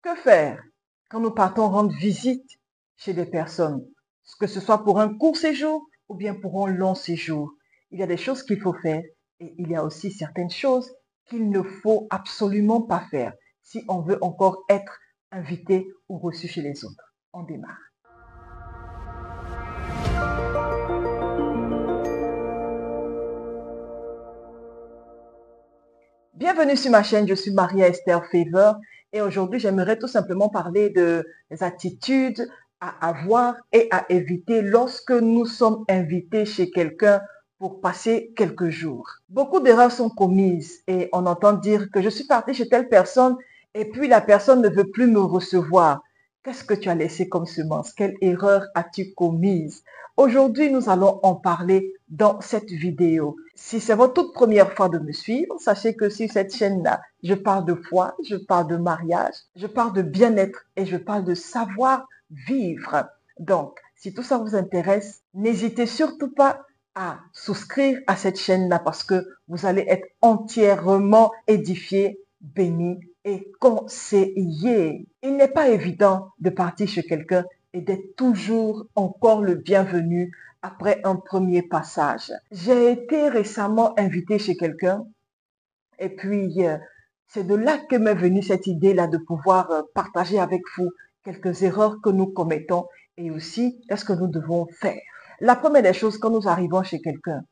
Que faire quand nous partons rendre visite chez des personnes, que ce soit pour un court séjour ou bien pour un long séjour? Il y a des choses qu'il faut faire et il y a aussi certaines choses qu'il ne faut absolument pas faire si on veut encore être invité ou reçu chez les autres. On démarre. Bienvenue sur ma chaîne, je suis Maria Esther Favor et aujourd'hui j'aimerais tout simplement parler des attitudes à avoir et à éviter lorsque nous sommes invités chez quelqu'un pour passer quelques jours. Beaucoup d'erreurs sont commises et on entend dire que je suis partie chez telle personne et puis la personne ne veut plus me recevoir. Qu'est-ce que tu as laissé comme semence? Quelle erreur as-tu commise? Aujourd'hui, nous allons en parler dans cette vidéo. Si c'est votre toute première fois de me suivre, sachez que sur cette chaîne-là, je parle de foi, je parle de mariage, je parle de bien-être et je parle de savoir vivre. Donc, si tout ça vous intéresse, n'hésitez surtout pas à souscrire à cette chaîne-là parce que vous allez être entièrement édifié, béni et conseillé. Il n'est pas évident de partir chez quelqu'un et d'être toujours encore le bienvenu après un premier passage. J'ai été récemment invitée chez quelqu'un et puis c'est de là que m'est venue cette idée-là de pouvoir partager avec vous quelques erreurs que nous commettons et aussi qu'est-ce que nous devons faire. La première des choses quand nous arrivons chez quelqu'un,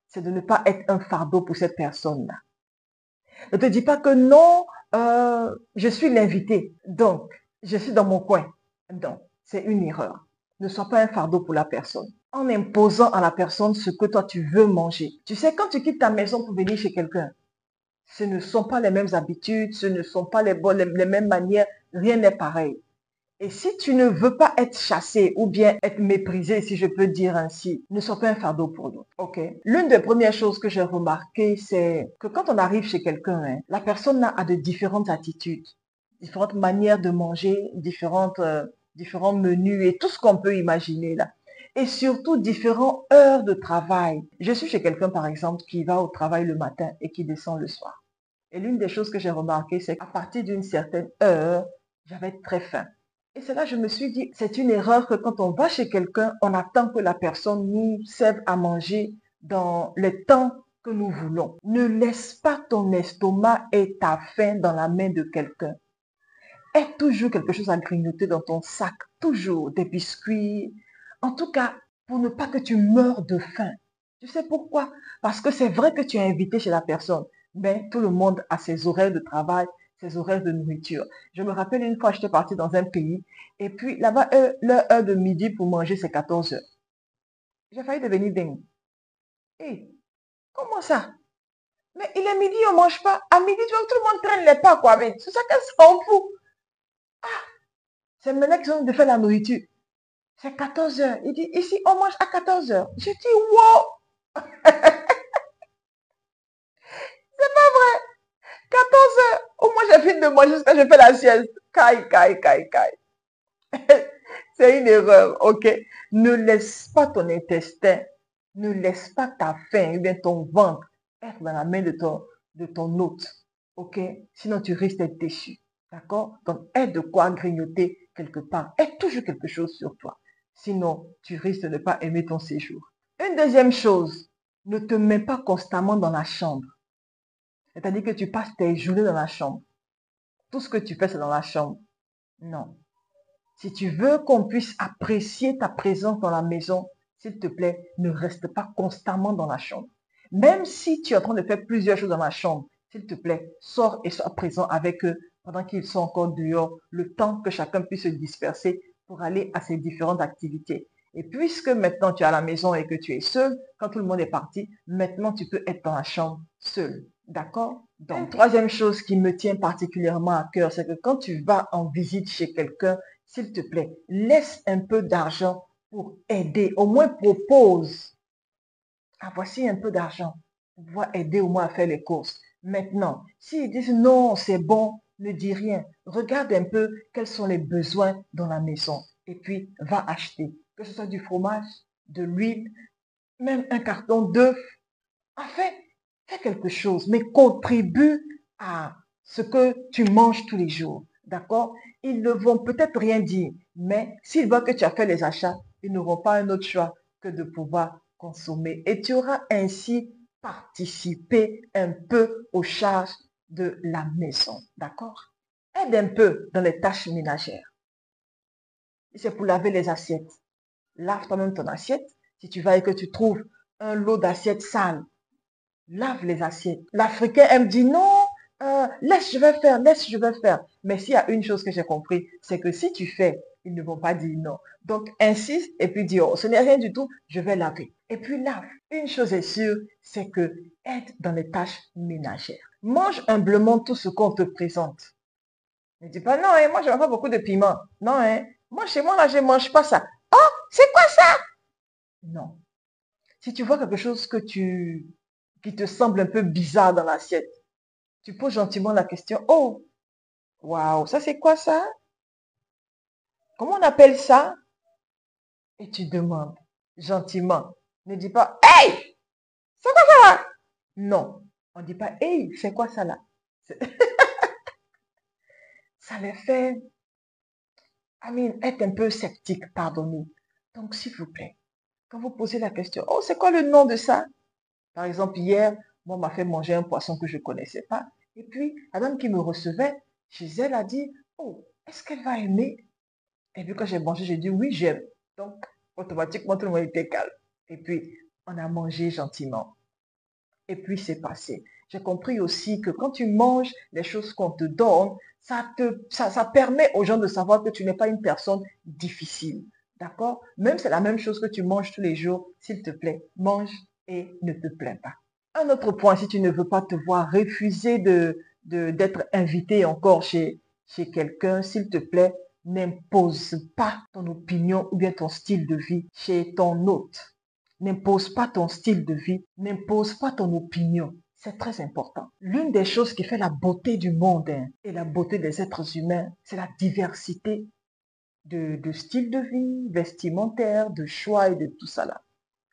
c'est de ne pas être un fardeau pour cette personne-là. Ne te dis pas que non, je suis l'invité, donc je suis dans mon coin. Non, c'est une erreur. Ne sois pas un fardeau pour la personne. En imposant à la personne ce que toi tu veux manger. Tu sais, quand tu quittes ta maison pour venir chez quelqu'un, ce ne sont pas les mêmes habitudes, ce ne sont pas les mêmes manières, rien n'est pareil. Et si tu ne veux pas être chassé ou bien être méprisé, si je peux dire ainsi, ne sois pas un fardeau pour nous. Ok. L'une des premières choses que j'ai remarqué, c'est que quand on arrive chez quelqu'un, la personne a de différentes attitudes, différentes manières de manger, différents menus et tout ce qu'on peut imaginer là. Et surtout différentes heures de travail. Je suis chez quelqu'un, par exemple, qui va au travail le matin et qui descend le soir. Et l'une des choses que j'ai remarqué, c'est qu'à partir d'une certaine heure, j'avais très faim. Et c'est là que je me suis dit, c'est une erreur que quand on va chez quelqu'un, on attend que la personne nous serve à manger dans les temps que nous voulons. Ne laisse pas ton estomac et ta faim dans la main de quelqu'un. Aie toujours quelque chose à grignoter dans ton sac, toujours des biscuits. En tout cas, pour ne pas que tu meurs de faim. Tu sais pourquoi? Parce que c'est vrai que tu es invité chez la personne, mais tout le monde a ses horaires de travail, ses horaires de nourriture. Je me rappelle une fois, j'étais partie dans un pays, et puis là-bas, leur heure de midi pour manger, c'est 14 heures. J'ai failli devenir dingue. Hé, comment ça? Mais il est midi, on ne mange pas. À midi, tu vois, tout le monde traîne les pas, quoi. Mais c'est ça qu'elle s'en fout. C'est maintenant qu'ils ont de faire la nourriture. C'est 14 heures. Il dit, ici, on mange à 14 heures. Je dis, wow, 14 heures. Au moins, j'ai fini de manger jusqu'à ce que je fais la sieste. Caille, caille, caille, caille. C'est une erreur, ok? Ne laisse pas ton intestin, ne laisse pas ta faim ou bien ton ventre être dans la main de ton hôte, ok? Sinon, tu risques d'être déçu, d'accord? Donc, aie de quoi grignoter quelque part. Aie toujours quelque chose sur toi. Sinon, tu risques de ne pas aimer ton séjour. Une deuxième chose, ne te mets pas constamment dans la chambre. C'est-à-dire que tu passes tes journées dans la chambre. Tout ce que tu fais, c'est dans la chambre. Non. Si tu veux qu'on puisse apprécier ta présence dans la maison, s'il te plaît, ne reste pas constamment dans la chambre. Même si tu es en train de faire plusieurs choses dans la chambre, s'il te plaît, sors et sois présent avec eux pendant qu'ils sont encore dehors, le temps que chacun puisse se disperser pour aller à ses différentes activités. Et puisque maintenant tu es à la maison et que tu es seul, quand tout le monde est parti, maintenant tu peux être dans la chambre seul. D'accord? Donc, une troisième chose qui me tient particulièrement à cœur, c'est que quand tu vas en visite chez quelqu'un, s'il te plaît, laisse un peu d'argent pour aider. Au moins propose. Ah, voici un peu d'argent pour pouvoir aider au moins à faire les courses. Maintenant, s'ils disent non, c'est bon, ne dis rien. Regarde un peu quels sont les besoins dans la maison. Et puis, va acheter. Que ce soit du fromage, de l'huile, même un carton d'œufs. En fait, fais quelque chose, mais contribue à ce que tu manges tous les jours. D'accord? Ils ne vont peut-être rien dire, mais s'ils voient que tu as fait les achats, ils n'auront pas un autre choix que de pouvoir consommer. Et tu auras ainsi participé un peu aux charges de la maison. D'accord? Aide un peu dans les tâches ménagères. Si c'est pour laver les assiettes, lave toi-même ton assiette. Si tu vas et que tu trouves un lot d'assiettes sales, lave les assiettes. L'Africain aime dire non, laisse, je vais faire, laisse, je vais faire. Mais s'il y a une chose que j'ai compris, c'est que si tu fais, ils ne vont pas dire non. Donc, insiste et puis dis, oh, ce n'est rien du tout, je vais laver. Et puis lave. Une chose est sûre, c'est que aide dans les tâches ménagères. Mange humblement tout ce qu'on te présente. Ne dis pas, non, hein, moi, je n'aime pas beaucoup de piment. Non, hein, moi, chez moi, là, je ne mange pas ça. Oh, c'est quoi ça? Non. Si tu vois quelque chose qui te semble un peu bizarre dans l'assiette, tu poses gentiment la question, oh, waouh, ça c'est quoi ça? Comment on appelle ça? Et tu demandes gentiment. Ne dis pas, hey, c'est quoi ça là? Non, on ne dit pas, hey, c'est quoi ça là? Ça les fait, être un peu sceptique, pardonnez. Donc, s'il vous plaît, quand vous posez la question, oh, c'est quoi le nom de ça? Par exemple, hier, moi, on m'a fait manger un poisson que je ne connaissais pas. Et puis, la dame qui me recevait, chez elle, a dit, oh, est-ce qu'elle va aimer? Et puis, quand j'ai mangé, j'ai dit, oui, j'aime. Donc, automatiquement, tout le monde était calme. Et puis, on a mangé gentiment. Et puis, c'est passé. J'ai compris aussi que quand tu manges les choses qu'on te donne, ça permet aux gens de savoir que tu n'es pas une personne difficile. D'accord? Même c'est la même chose que tu manges tous les jours, s'il te plaît, mange et ne te plains pas. Un autre point, si tu ne veux pas te voir refuser d'être invité encore chez quelqu'un, s'il te plaît, n'impose pas ton opinion ou bien ton style de vie chez ton hôte. N'impose pas ton style de vie, n'impose pas ton opinion. C'est très important. L'une des choses qui fait la beauté du monde et la beauté des êtres humains, c'est la diversité de styles de vie, vestimentaires, de choix et de tout ça là.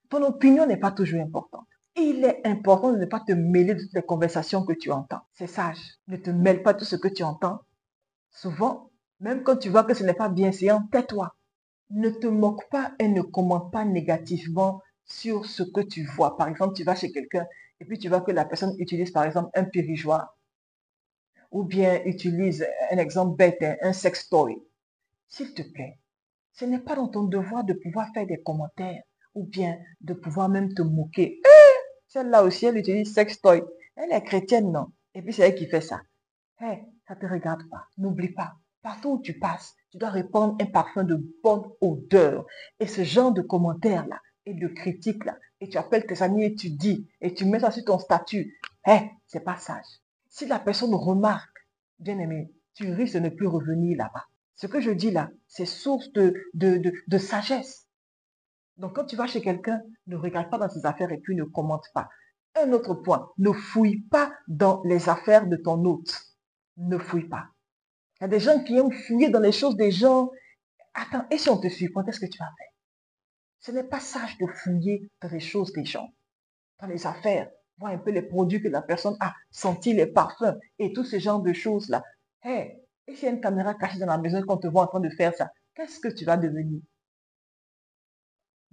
Ton opinion n'est pas toujours importante. Il est important de ne pas te mêler de toutes les conversations que tu entends. C'est sage. Ne te mêle pas de tout ce que tu entends. Souvent, même quand tu vois que ce n'est pas bienséant, tais-toi. Ne te moque pas et ne commente pas négativement sur ce que tu vois. Par exemple, tu vas chez quelqu'un et puis tu vois que la personne utilise par exemple un périgeoire ou bien utilise un exemple bête, un sextoy. S'il te plaît, ce n'est pas dans ton devoir de pouvoir faire des commentaires ou bien de pouvoir même te moquer. Celle-là aussi, elle utilise sextoy. Elle est chrétienne, non? Et puis c'est elle qui fait ça. Hey, ça ne te regarde pas. N'oublie pas. Partout où tu passes, tu dois répandre un parfum de bonne odeur. Et ce genre de commentaires-là et de critiques-là, et tu appelles tes amis et tu dis, et tu mets ça sur ton statut, hey, c'est pas sage. Si la personne remarque, bien aimé, tu risques de ne plus revenir là-bas. Ce que je dis là, c'est source de sagesse. Donc, quand tu vas chez quelqu'un, ne regarde pas dans ses affaires et puis ne commente pas. Un autre point, ne fouille pas dans les affaires de ton hôte. Ne fouille pas. Il y a des gens qui aiment fouiller dans les choses des gens. Attends, et si on te surprend, qu'est-ce que tu vas faire? Ce n'est pas sage de fouiller dans les choses des gens, dans les affaires, voir un peu les produits que la personne a, sentir les parfums et tout ce genre de choses-là. Hey, et s'il y a une caméra cachée dans la maison qu'on te voit en train de faire ça, qu'est-ce que tu vas devenir?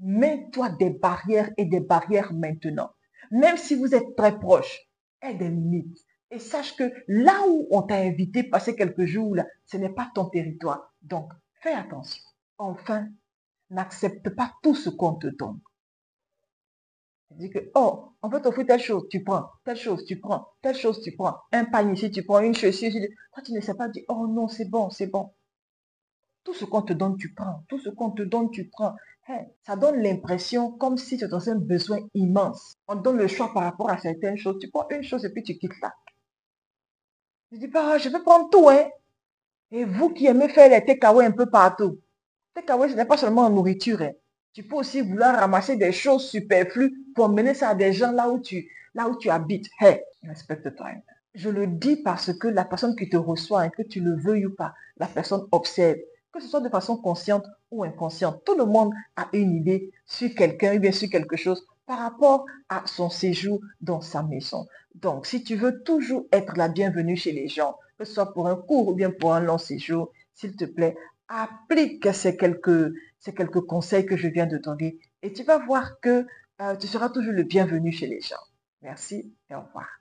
Mets-toi des barrières et des barrières maintenant. Même si vous êtes très proches, aie des limites. Et sache que là où on t'a invité passer quelques jours, là, ce n'est pas ton territoire. Donc, fais attention. Enfin, n'accepte pas tout ce qu'on te donne. Dis que, oh, on peut t'offrir telle chose, tu prends, telle chose, tu prends, telle chose, tu prends, un panier ici, tu prends une chaussure ici. Toi, tu ne sais pas dire, oh non, c'est bon, c'est bon. Tout ce qu'on te donne, tu prends. Tout ce qu'on te donne, tu prends. Hey, ça donne l'impression comme si tu es dans un besoin immense. On te donne le choix par rapport à certaines choses. Tu prends une chose et puis tu quittes là. Je dis pas, je vais prendre tout, hein. Et vous qui aimez faire les takeaways un peu partout. Takeaway, ce n'est pas seulement en nourriture, hein. Tu peux aussi vouloir ramasser des choses superflues pour mener ça à des gens là où tu habites. Hey, respecte-toi. Hein. Je le dis parce que la personne qui te reçoit, hein, que tu le veuilles ou pas, la personne observe. Que ce soit de façon consciente ou inconsciente, tout le monde a une idée sur quelqu'un ou bien sur quelque chose par rapport à son séjour dans sa maison. Donc, si tu veux toujours être la bienvenue chez les gens, que ce soit pour un court ou bien pour un long séjour, s'il te plaît, applique ces quelques conseils que je viens de donner et tu vas voir que tu seras toujours le bienvenu chez les gens. Merci et au revoir.